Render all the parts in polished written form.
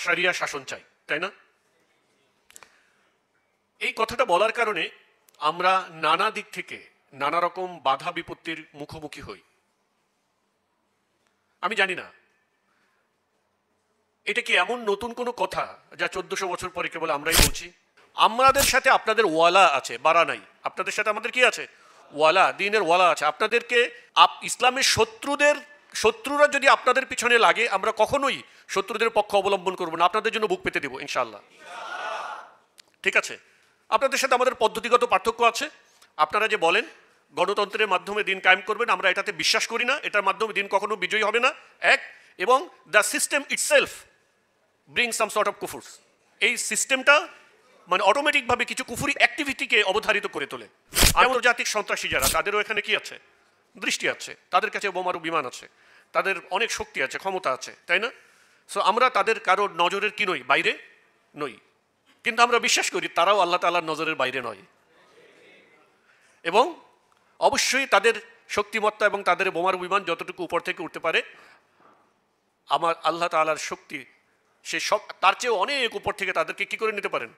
শরিয়া শাসন চাই, তাই না? এই কথাটা বলার কারণে আমরা নানা দিক থেকে নানা রকম বাধা বিপত্তির মুখোমুখি হই। আমি জানি না এটা কি এমন নতুন কোনো কথা যা 1400 বছর পরে কেবল আমরাই বলছি। আমাদের সাথে আপনাদের ওয়ালা আছে, বাড়া নাই। আপনাদের সাথে আমাদের কি আছে? ওয়ালা, দ্বীনের ওয়ালা আছে। আপনাদেরকে ইসলামের শত্রুরা যদি আপনাদের পিছনে লাগে, আমরা কখনোই শত্রুদের পক্ষ অবলম্বন করবো না, আপনাদের জন্য বুক পেতে দেবো ইনশাআল্লাহ। ঠিক আছে? আপনাদের সাথে আমাদের পদ্ধতিগত পার্থক্য আছে। আপনারা যে বলেন গণতন্ত্রের মাধ্যমে দিন কায়েম করবেন, আমরা এটাতে বিশ্বাস করি না। এটার মাধ্যমে দিন কখনো বিজয়ী হবে না, এক। এবং the system itself bring some sort of কুফুর। এই সিস্টেমটা মানে অটোমেটিকভাবে কিছু কুফুরি অ্যাক্টিভিটিকে অবধারিত করে তোলে। আন্তর্জাতিক সন্ত্রাসী যারা, তাদেরও এখানে কি আছে? দৃষ্টি আছে। তাদের কাছে বোমারু বিমান আছে, তাদের অনেক শক্তি আছে, ক্ষমতা আছে, তাই না? সো আমরা তাদের কারোর নজরের কি নই? বাইরে নই। কিন্তু আমরা বিশ্বাস করি তারাও আল্লাহ তাআলার নজরের বাইরে নয়। এবং অবশ্যই তাদের শক্তিমত্তা এবং তাদের বোমারু বিমান যতটুকু উপর থেকে উঠতে পারে, আমার আল্লাহ তাআলার শক্তি সে সব তার চেয়েও অনেক উপর থেকে তাদেরকে কি করে নিতে পারেন?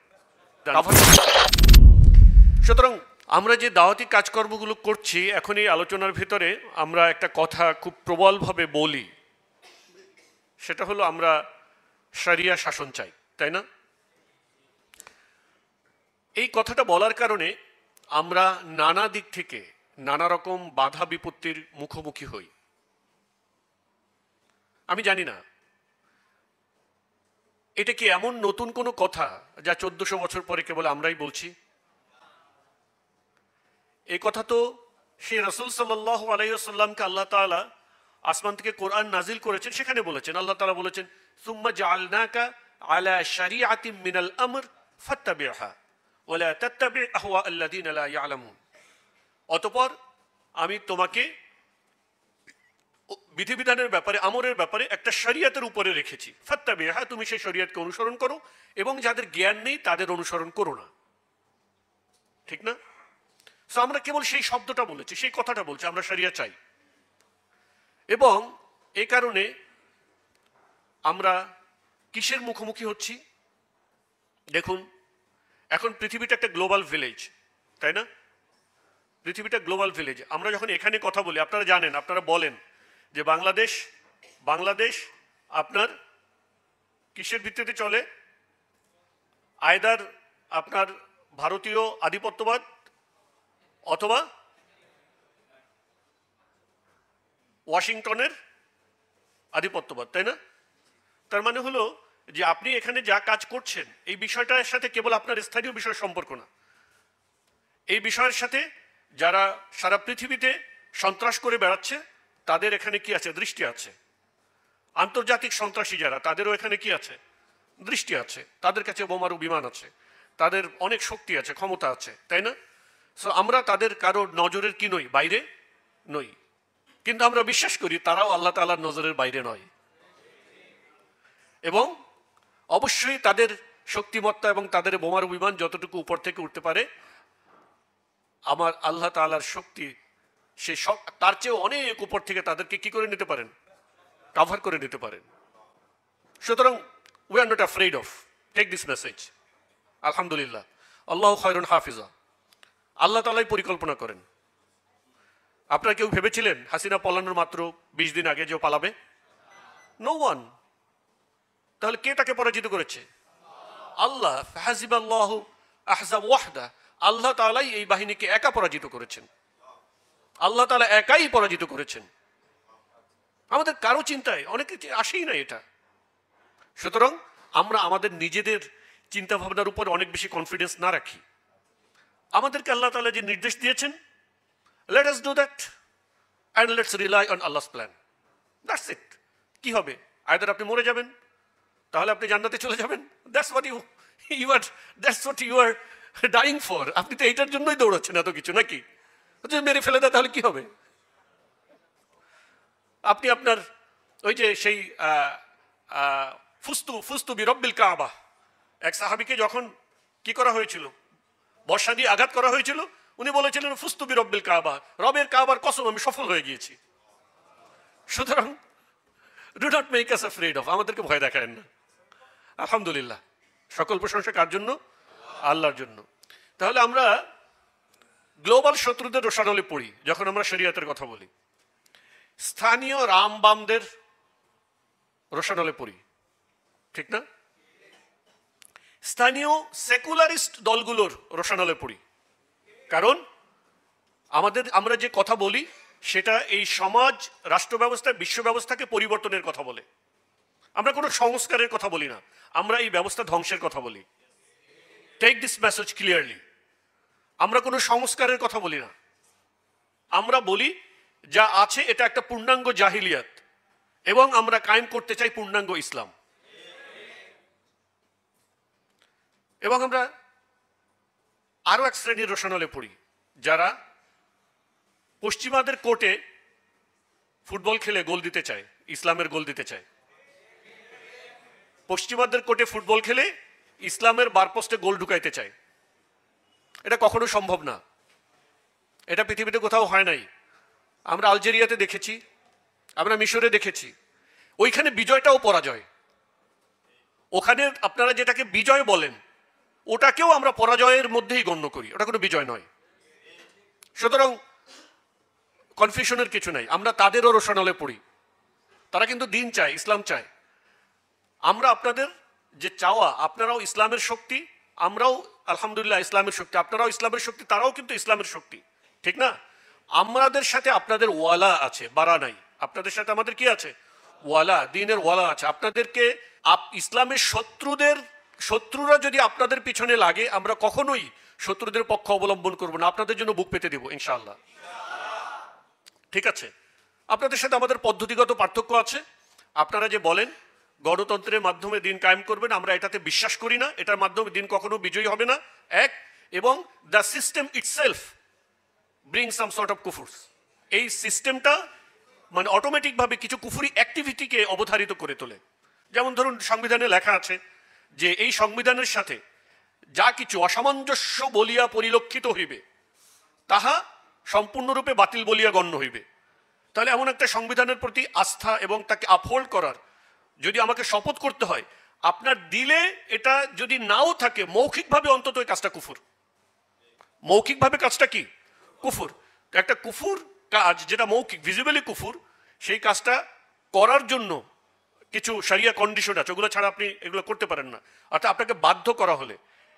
সুতরাং আমরা যে দাওয়াতি কাজকর্মগুলো করছি, এখন এই আলোচনার ভিতরে আমরা একটা কথা খুব প্রবলভাবে বলি, সেটা হলো আমরা শরিয়া শাসন চাই, তাই না? এই কথাটা বলার কারণে আমরা নানা দিক থেকে নানা রকম বাধা বিপত্তির মুখোমুখি হই। আমি জানি না এটা কি এমন নতুন কোনো কথা যা 1400 বছর পরে কেবল আমরাই বলছি। এই কথা তো সেই রাসূল সাল্লাল্লাহু আলাইহি ওয়াসাল্লামকে আল্লাহ তাআলা আসমান থেকে কোরআন নাজিল করেছেন, সেখানে বলেছেন, আল্লাহ তাআলা বলেছেন, সুম্মা জাআলনাকা আলা শারিআতিন মিনাল আমর ফাত্তাবি'হা ওয়া লা তাত্তাবি' আহওয়া আল্লাযিনা লা ইয়ালামুন। অতঃপর আমি তোমাকে বিধিবিধানের ব্যাপারে, আমরের ব্যাপারে একটা শরিয়তের উপরে রেখেছি। ফাত্তাবি'হা, তুমি সেই শরিয়তকে অনুসরণ করো, এবং যাদের জ্ঞান নেই তাদের অনুসরণ করো না। ঠিক না? সো আমরা কেবল সেই শব্দটা বলেছি, সেই কথাটা বলছি, আমরা শরিয়া চাই। এবং এই কারণে আমরা কিসের মুখোমুখি হচ্ছি? দেখুন, এখন পৃথিবীটা একটা গ্লোবাল ভিলেজ, তাই না? পৃথিবীটা গ্লোবাল ভিলেজ। আমরা যখন এখানে কথা বলি, আপনারা জানেন, আপনারা বলেন যে বাংলাদেশ আপনার কিসের ভিত্তিতে চলে? আয়দার আপনার ভারতীয় আধিপত্যবাদ অথবা ওয়াশিংটনের আধিপত্যবাদ, তাই না? তার মানে হলো যে আপনি এখানে যা কাজ করছেন, এই বিষয়টার সাথে কেবল আপনার স্থানীয় বিষয়ের সম্পর্ক না। এই বিষয়ের সাথে যারা সারা পৃথিবীতে সন্ত্রাস করে বেড়াচ্ছে, তাদের এখানে কি আছে? দৃষ্টি আছে। আন্তর্জাতিক সন্ত্রাসী যারা, তাদেরও এখানে কি আছে? দৃষ্টি আছে। তাদের কাছে বোমারু বিমান আছে, তাদের অনেক শক্তি আছে, ক্ষমতা আছে, তাই না? সো আমরা তাদের কারোর নজরের কি নই? বাইরে নই। কিন্তু আমরা বিশ্বাস করি তারাও আল্লাহ তাআলার নজরের বাইরে নয়। এবং অবশ্যই তাদের শক্তিমত্তা এবং তাদের বোমারু বিমান যতটুকু উপর থেকে উঠতে পারে, আমার আল্লাহ তাআলার শক্তি সে সব তার চেয়েও অনেক উপর থেকে তাদেরকে কি করে নিতে পারেন? কাভার করে নিতে পারেন। সুতরাং we are not afraid of, take this message. আলহামদুলিল্লাহ, আল্লাহু খায়রুন হাফিজা। আল্লাহ তাআলাই পরিকল্পনা করেন। আপনারা কেউ ভেবেছিলেন হাসিনা পলানোর মাত্র 20 দিন আগে যে পালাবে? No one. তাহলে কে তাকে পরাজিত করেছে? আল্লাহ। ফাহাসিবাল্লাহু আহজাব ওয়াহদা। আল্লাহ তাআলাই এই বাহিনীকে একা পরাজিত করেছেন। আল্লাহ তাআলা একাই পরাজিত করেছেন। আমাদের কারো চিন্তায় অনেকে আসেই না এটা। সুতরাং আমরা আমাদের নিজেদের চিন্তা ভাবনার উপর অনেক বেশি কনফিডেন্স না রাখি। আমাদেরকে আল্লাহ তাআলা যে নির্দেশ দিয়েছেন, let us do that and let's rely on Allah's plan. That's it. কি হবে? আইদার আপনি মরে যাবেন, তাহলে আপনি জান্নাতে চলে যাবেন। That's what you are dying for. আপনি তো এইটার জন্যই দৌড়াচ্ছেন এত কিছু, নাকি? যদি মেরে ফেলে দেয় তাহলে কি হবে? আপনি আপনার ওই যে সেই ফুস্তু বিরব্বিল কাবা, এক সাহাবীকে যখন কি করা হয়েছিল? বর্ষা দিয়ে আঘাত করা হয়েছিল, উনি বলেছিলেন ফুস্তু বিরব্বিল কাবা, রবের কাবার কসম আমি সফল হয়ে গিয়েছি। সুতরাং do not make us afraid of, আমাদেরকে ভয় দেখায় না। আলহামদুলিল্লাহ, সকল প্রশংসা কার জন্য? আল্লাহর জন্য। তাহলে আমরা গ্লোবাল শত্রুদের রোষানলে পড়ি যখন আমরা শরিয়াতের কথা বলি, স্থানীয় রামবামদের রোষানলে পড়ি, ঠিক না? স্থানীয় সেকুলারিস্ট দলগুলোর রোষানলে পড়ি। কারণ আমরা যে কথা বলি সেটা এই সমাজ, রাষ্ট্র ব্যবস্থা, বিশ্ব ব্যবস্থাকে পরিবর্তনের কথা বলে। আমরা কোনো সংস্কারের কথা বলি না, আমরা এই ব্যবস্থা ধ্বংসের কথা বলি। Take this message clearly. আমরা কোনো সংস্কারের কথা বলি না, আমরা বলি যা আছে এটা একটা পূর্ণাঙ্গ জাহিলিয়াত, এবং আমরা কায়েম করতে চাই পূর্ণাঙ্গ ইসলাম। এবং আমরা আরো এক শ্রেণীর রোশনালে পড়ি যারা পশ্চিমাদের কোর্টে ফুটবল খেলে গোল দিতে চায়, ইসলামের গোল দিতে চায়। পশ্চিমাদের কোর্টে ফুটবল খেলে ইসলামের বারপোস্টে গোল ঢুকাইতে চায়। এটা কখনো সম্ভব না, এটা পৃথিবীতে কোথাও হয় নাই। আমরা আলজেরিয়াতে দেখেছি, আমরা মিশরে দেখেছি, ওইখানে বিজয়টাও পরাজয়। ওখানে আপনারা যেটাকে বিজয় বলেন ওটাকেও আমরা পরাজয়ের মধ্যেই গণ্য করি, ওটা কোনো বিজয় নয়। সুতরাং কনফিউশনের কিছু নাই, আমরা তাদেরও রোশনালে পড়ি। তারা কিন্তু দিন চায়, ইসলাম চায়। আমরা আপনাদের যে চাওয়া, আপনারাও ইসলামের শক্তি, আমরাও আলহামদুলিল্লাহ ইসলামের শক্তি, আপনারাও ইসলামের শক্তি, তারাও কিন্তু ইসলামের শক্তি, ঠিক না? আমাদের সাথে আপনাদের ওয়ালা আছে, বাড়া নাই। আপনাদের সাথে আমাদের কি আছে? ওয়ালা, দিনের ওয়ালা আছে। আপনাদেরকে ইসলামের শত্রুরা যদি আপনাদের পিছনে লাগে, আমরা কখনোই শত্রুদের পক্ষ অবলম্বন করব না, আপনাদের জন্য বুক পেতে দেব ইনশাআল্লাহ। ঠিক আছে? আপনাদের সাথে আমাদের পদ্ধতিগত পার্থক্য আছে। আপনারা যে বলেন গণতন্ত্রের মাধ্যমে দিন কায়েম করবেন, আমরা এটাতে বিশ্বাস করি না, এটার মাধ্যমে দিন কখনো বিজয়ী হবে না, এক। এবং the system itself bring some sort of কুফুর। এই সিস্টেমটা মানে অটোমেটিকভাবে কিছু কুফুরি অ্যাক্টিভিটিকে অবধারিত করে তোলে। যেমন ধরুন, সংবিধানে লেখা আছে যে এই সংবিধানের সাথে যা কিছু অসামঞ্জস্য বলিয়া পরিলক্ষিত হইবে তাহা সম্পূর্ণরূপে বাতিল বলিয়া গণ্য হইবে। তাহলে এমন একটা সংবিধানের প্রতি আস্থা এবং তাকে আপহোল্ড করার যদি আমাকে শপথ করতে হয়, আপনার দিলে এটা যদি নাও থাকে, মৌখিকভাবে অন্তত এই কাজটা কুফুর। মৌখিকভাবে কাজটা কি? কুফুর। একটা কুফুর কাজ যেটা মৌখিক, ভিজিবলি কুফুর, সেই কাজটা করার জন্য কিছু শরিয়া কন্ডিশন আছে, ওগুলো ছাড়া আপনি এগুলো করতে পারেন না। অর্থাৎ আপনাকে বাধ্য করা হলে,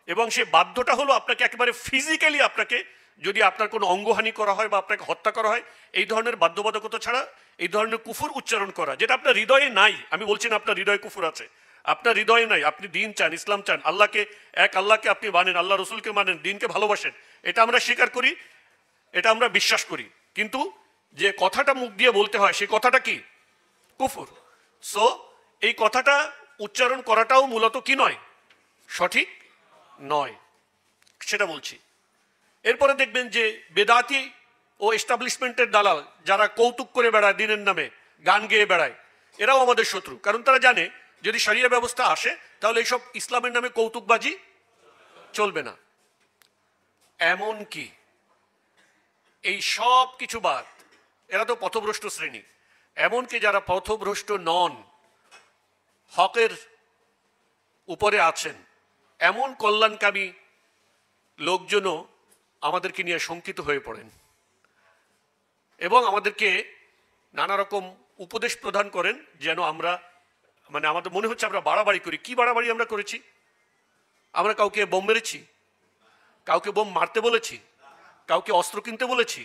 এবং সেই বাধ্যটা হলো আপনাকে একেবারে ফিজিক্যালি, আপনাকে যদি আপনার কোনো অঙ্গহানি করা হয় বা আপনাকে হত্যা করা হয়, এই ধরনের বাধ্যবাধকতা ছাড়া এই ধরনের কুফুর উচ্চারণ করা, যেটা আপনার হৃদয়ে নাই। আমি বলছি না আপনার হৃদয়ে কুফুর আছে, আপনার হৃদয়ে নাই। আপনি দিন চান, ইসলাম চান, আল্লাহকে, এক আল্লাহকে আপনি মানেন, আল্লাহ রসুলকে মানেন, দিনকে ভালোবাসেন, এটা আমরা স্বীকার করি, এটা আমরা বিশ্বাস করি। কিন্তু যে কথাটা মুখ দিয়ে বলতে হয় সেই কথাটা কি? কুফুর। সো এই কথাটা উচ্চারণ করাটাও মূলত কি নয়? সঠিক নয়, সেটা বলছি। এরপরে দেখবেন যে বেদাতি ও এস্টাবলিশমেন্টের দালাল যারা কৌতুক করে বেড়ায়, দিনের নামে গান গেয়ে বেড়ায়, এরাও আমাদের শত্রু। কারণ তারা জানে যদি শরিয়া ব্যবস্থা আসে তাহলে এইসব ইসলামের নামে কৌতুকবাজি চলবে না। এমন কি এই সব কিছু বাদ, এরা তো পথভ্রষ্ট শ্রেণী, এমনকি যারা পথভ্রষ্ট নন, হকের উপরে আছেন, এমন কল্যাণকামী লোকজনও আমাদেরকে নিয়ে শঙ্কিত হয়ে পড়েন এবং আমাদেরকে নানা রকম উপদেশ প্রদান করেন যেন আমরা, মানে আমাদের মনে হচ্ছে আমরা বাড়াবাড়ি করি। কি বাড়াবাড়ি আমরা করেছি? আমরা কাউকে বোম মেরেছি? কাউকে বোম মারতে বলেছি? কাউকে অস্ত্র কিনতে বলেছি?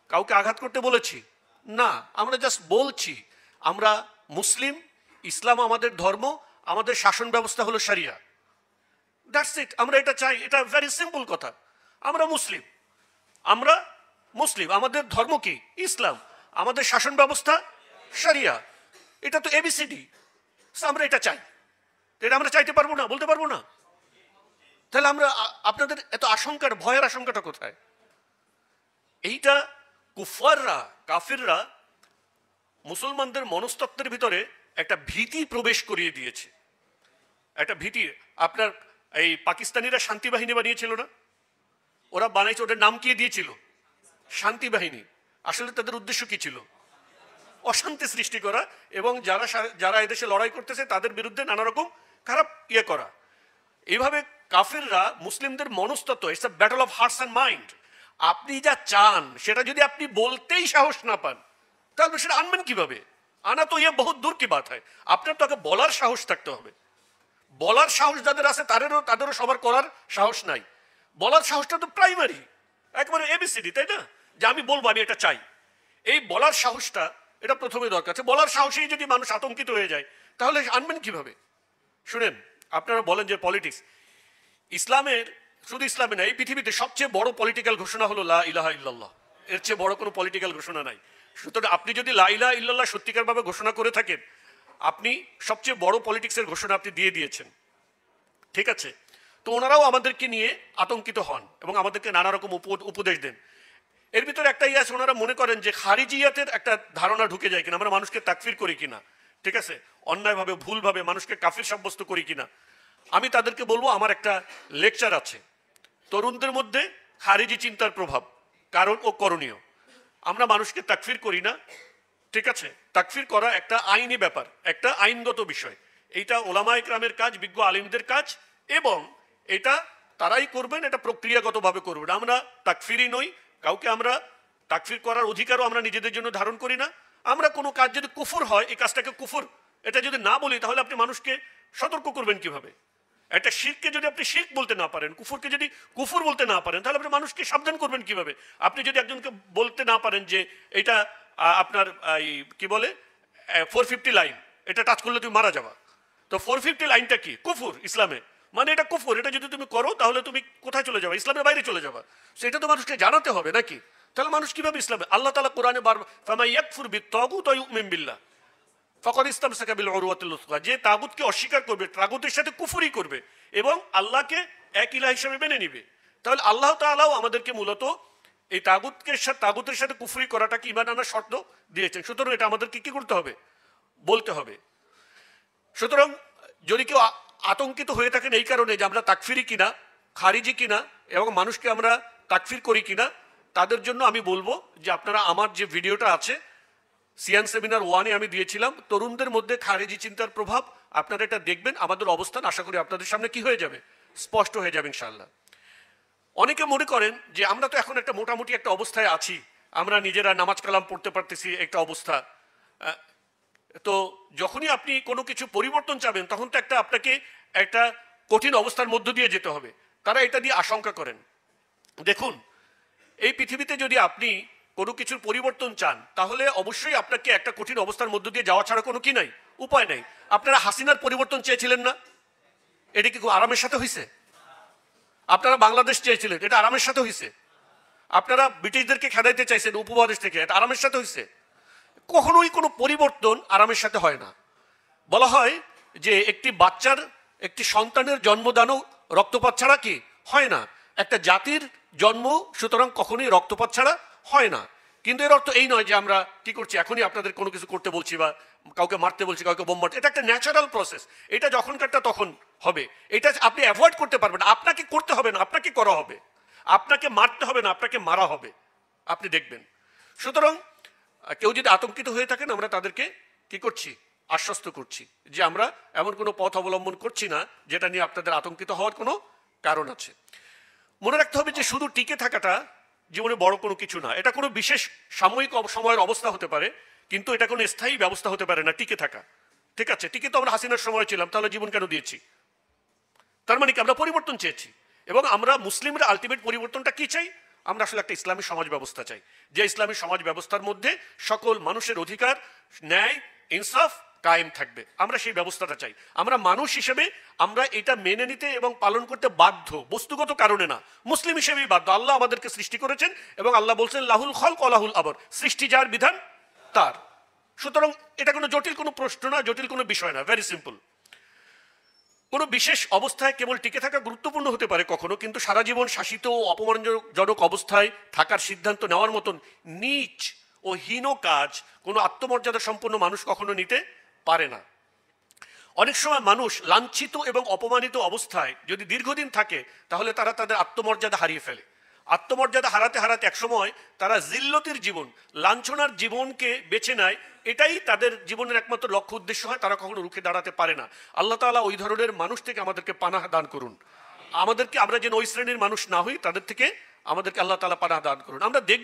কাউকে আঘাত করতে বলেছি? না, আমরা জাস্ট বলছি আমরা মুসলিম, ইসলাম আমাদের ধর্ম, আমাদের শাসন ব্যবস্থা হলো শরিয়া, দ্যাটস ইট। আমরা এটা চাই, এটা ভেরি সিম্পল কথা। আমরা মুসলিম, আমাদের ধর্ম কি? ইসলাম, আমাদের শাসন ব্যবস্থা শরিয়া, এটা তো এবিসিডি। আমরা এটা চাই, এটা আমরা চাইতে পারবো না, বলতে পারবো না? তাহলে আমরা আপনাদের এত আশঙ্কার, ভয়ের আশঙ্কাটা কোথায়? এইটা কুফাররা, কাফিররা মুসলমানদের মনস্তত্ত্বের ভিতরে একটা ভীতি প্রবেশ করিয়ে দিয়েছে, একটা ভীতি। আপনার এই পাকিস্তানিরা শান্তি বাহিনী বানিয়েছিল না? ওরা বানাইছে, ওটার নাম কি দিয়েছিল? শান্তি বাহিনী। আসলে তাদের উদ্দেশ্য কি ছিল? অশান্তি সৃষ্টি করা, এবং যারা এদেশে লড়াই করতেছে তাদের বিরুদ্ধে নানা রকম খারাপ ইয়ে করা। এইভাবে কাফিররা মুসলিমদের মনস্তত্ত্ব, it's a battle of hearts and mind. আপনি যা চান সেটা যদি আপনি বলতেই সাহস না পান, তাহলে সেটা আনবেন কিভাবে? আনা তো ইয়ে বহুত দূর কি বাত হয়। আপনার তাকে বলার সাহস থাকতে হবে। বলার সাহস যাদের আছে তাদেরও সবার করার সাহস নাই। বলার সাহসটা তো প্রাইমারি, একেবারে এবিসিডি, তাই না? যে আমি বলবো আমি এটা চাই, এই বলার সাহসটা এটা প্রথমে দরকার আছে। বলার সাহসেই যদি মানুষ আতঙ্কিত হয়ে যায় তাহলে আনবেন কিভাবে? শুনেন, আপনারা বলেন যে পলিটিক্স, ইসলামের, শুধু ইসলামে না, এই পৃথিবীতে সবচেয়ে বড় পলিটিক্যাল ঘোষণা হলো লা ইলাহা ইল্লাল্লাহ। এর চেয়ে বড় কোনো পলিটিক্যাল ঘোষণা নাই। সুতরাং আপনি যদি লা ইলাহা ইল্লাল্লাহ সত্যিকারভাবে ঘোষণা করে থাকেন, আপনি সবচেয়ে বড় পলিটিক্সের ঘোষণা আপনি দিয়ে দিয়েছেন, ঠিক আছে? তো ওনারাও আমাদেরকে নিয়ে আতঙ্কিত হন এবং আমাদেরকে নানা রকম উপদেশ দেন। এর ভিতরে একটা আছে, ওনারা মনে করেন যে খারিজিয়াতের একটা ধারণা ঢুকে যায় কিনা, আমরা মানুষকে তাকফির করি কিনা, ঠিক আছে, অন্যায়ভাবে ভুলভাবে মানুষকে কাফির সাব্যস্ত করি কিনা। আমি তাদেরকে বলবো, আমার একটা লেকচার আছে তরুণদের মধ্যে খারিজি চিন্তার প্রভাব, কারণ ও করণীয়। আমরা মানুষকে তাকফির করি না, ঠিক আছে? তাকফির করা একটা আইনি ব্যাপার, একটা আইনগত বিষয়। এইটা ওলামা ইকরামের কাজ, বিজ্ঞ আলিমদের কাজ, এবং এটা তারাই করবেন, এটা প্রক্রিয়াগতভাবে করবেন। আমরা তাকফিরই নই, কাউকে আমরা তাকফির করার অধিকারও আমরা নিজেদের জন্য ধারণ করি না। আমরা কোনো কাজ যদি কুফর হয়, এই কাজটাকে কুফর এটা যদি না বলি, তাহলে আপনি মানুষকে সতর্ক করবেন কিভাবে? একটা শিরকে যদি আপনি শিরক বলতে না পারেন, কুফরকে যদি কুফর বলতে না পারেন, তাহলে আপনি মানুষকে সাবধান করবেন কিভাবে? আপনি যদি একজনকে বলতে না পারেন যে এটা আপনার কি বলে 450 লাইন, এটা টাচ করলে তুমি মারা যাবা, তো 450 লাইনটা কি? কুফর ইসলামে, মানে এটা কুফর। এটা যদি তুমি করো তাহলে তুমি কোথায় চলে যাবে? ইসলামের বাইরে চলে যাবা। সেটা তো মানুষকে জানাতে হবে নাকি? তাহলে মানুষ কিভাবে ইসলামে, আল্লাহ তাআলা কোরআনে ফামান ইয়াকফুর বিত-তাগুত ওয়া ইউমিন বিল্লাহ ফাকাদ ইসতামসাকা বিল উরওয়াতিল উসকা, যে তাগুতকে অস্বীকার করবে, তাগুতের সাথে কুফরি করবে এবং আল্লাহকে এক ইলাহ হিসেবে মেনে নিবে, তাহলে আল্লাহ তাআলাও আমাদেরকে মূলত এই তাগুতের সাথে কুফরি করাটাকে ঈমান আনার শর্ত দিয়েছেন। সুতরাং এটা আমাদেরকে কি করতে হবে? বলতে হবে। সুতরাং যদি কেউ আতঙ্কিত হয়ে থাকেন এই কারণে যে আমরা তাকফিরি কিনা, খারিজি কিনা এবং মানুষকে আমরা তাকফির করি কিনা, তাদের জন্য আমি বলবো যে আপনারা আমার যে ভিডিওটা আছে সিয়ান সেমিনার 1-এ আমি দিয়েছিলাম তরুণদের মধ্যে খারিজি চিন্তার প্রভাব, আপনারা এটা দেখবেন। আমাদের অবস্থান আশা করি আপনাদের সামনে কি হয়ে যাবে? স্পষ্ট হয়ে যাবে ইনশাআল্লাহ। অনেকে মনে করেন যে আমরা তো এখন একটা মোটামুটি একটা অবস্থায় আছি, আমরা নিজেরা নামাজ কালাম পড়তে পারতেছি, একটা অবস্থা। তো যখনই আপনি কোনো কিছু পরিবর্তন চাবেন, তখন তো আপনাকে একটা কঠিন অবস্থার মধ্য দিয়ে যেতে হবে। তারা এটা দিয়ে আশঙ্কা করেন। দেখুন, এই পৃথিবীতে যদি আপনি কোনো কিছুর পরিবর্তন চান, তাহলে অবশ্যই আপনাকে একটা কঠিন অবস্থার মধ্য দিয়ে যাওয়া ছাড়া কোনো কি নাই, উপায় নাই। আপনারা হাসিনার পরিবর্তন চেয়েছিলেন না? এটা কি খুব আরামের সাথে হয়েছে? আপনারা বাংলাদেশ চেয়েছিলেন, এটা আরামের সাথে হয়েছে? আপনারা ব্রিটিশদেরকে খেদাইতে চাইছেন উপমহাদেশ থেকে, এটা আরামের সাথে হয়েছে? কখনোই কোনো পরিবর্তন আরামের সাথে হয় না। বলা হয় যে একটি বাচ্চার, একটি সন্তানের জন্মদানও রক্তপাত ছাড়া কি হয় না। একটা জাতির জন্ম সুতরাং কখনোই রক্তপাত ছাড়া হয় না। কিন্তু এর অর্থ এই নয় যে আমরা কি করছি, এখনই আপনাদের কোনো কিছু করতে বলছি বা কাউকে মারতে বলছি, কাউকে বোম মারতে। এটা একটা ন্যাচারাল প্রসেস, এটা যখনকারটা তখন হবে। এটা আপনি অ্যাভয়েড করতে পারবেন না, আপনাকে করতে হবে না, আপনাকে করা হবে। আপনাকে মারতে হবে না, আপনাকে মারা হবে, আপনি দেখবেন। সুতরাং কেউ যদি আতঙ্কিত হয়ে থাকেন, আমরা তাদেরকে কি করছি? আশ্বস্ত করছি যে আমরা এমন কোনো পথ অবলম্বন করছি না যেটা নিয়ে আপনাদের আতঙ্কিত হওয়ার কোনো কারণ আছে। মনে রাখতে হবে যে শুধু টিকে থাকাটা জীবনে বড় কোনো কিছু না। এটা কোনো বিশেষ সাময়িক সময়ের অবস্থা হতে পারে, কিন্তু এটা কোনো স্থায়ী ব্যবস্থা হতে পারে না টিকে থাকা, ঠিক আছে? টিকে তো আমরা হাসিনার সময় ছিলাম, তাহলে জীবন কেন দিয়েছি? তার মানে কি আমরা পরিবর্তন চেয়েছি। এবং আমরা মুসলিমরা আলটিমেট পরিবর্তনটা কি চাই? আমরা আসলে একটা ইসলামী সমাজ ব্যবস্থা চাই, যে ইসলামী সমাজ ব্যবস্থার মধ্যে সকল মানুষের অধিকার, ন্যায়, ইনসাফ কায়েম থাকবে। আমরা সেই ব্যবস্থাটা চাই। আমরা মানুষ হিসেবে আমরা এটা মেনে নিতে এবং পালন করতে বাধ্য, বস্তুগত কারণে না, মুসলিম হিসেবেই বাধ্য। আল্লাহ আমাদেরকে সৃষ্টি করেছেন এবং আল্লাহ বলছেন লাহুল খলক ওয়া লাহুল আমর, সৃষ্টি যার, বিধান তার। সুতরাং এটা কোনো জটিল কোনো প্রশ্ন না, জটিল কোনো বিষয় না, ভেরি সিম্পল। কোনো বিশেষ অবস্থায় কেবল টিকে থাকা গুরুত্বপূর্ণ হতে পারে কখনো, কিন্তু সারা জীবন শাসিত ও অপমানজনক অবস্থায় থাকার সিদ্ধান্ত নেওয়ার মতন নীচ ও হীন কাজ কোনো আত্মমর্যাদা সম্পন্ন মানুষ কখনো নিতে পারে না। অনেক সময় মানুষ লাঞ্ছিত এবং অপমানিত অবস্থায় যদি দীর্ঘদিন থাকে, তাহলে তারা তাদের আত্মমর্যাদা হারিয়ে ফেলে। আত্মমর্যাদা হারাতে হারাতে একসময় তারা জিল্লতির জীবন, লাঞ্ছনার জীবনকে বেছে নেয়। এটাই তাদের জীবনের একমাত্র লক্ষ্য উদ্দেশ্য হয়, তারা কখনো রুখে দাঁড়াতে পারে না। আল্লাহ তাআলা ওই ধরনের মানুষ থেকে আমাদেরকে পানাহ দান করুন। আমরা যেন ওই শ্রেণীর মানুষ না হই, তাদের থেকে আমাদেরকে আল্লাহ তাআলা পানাহ দান করুন। আমরা দেখব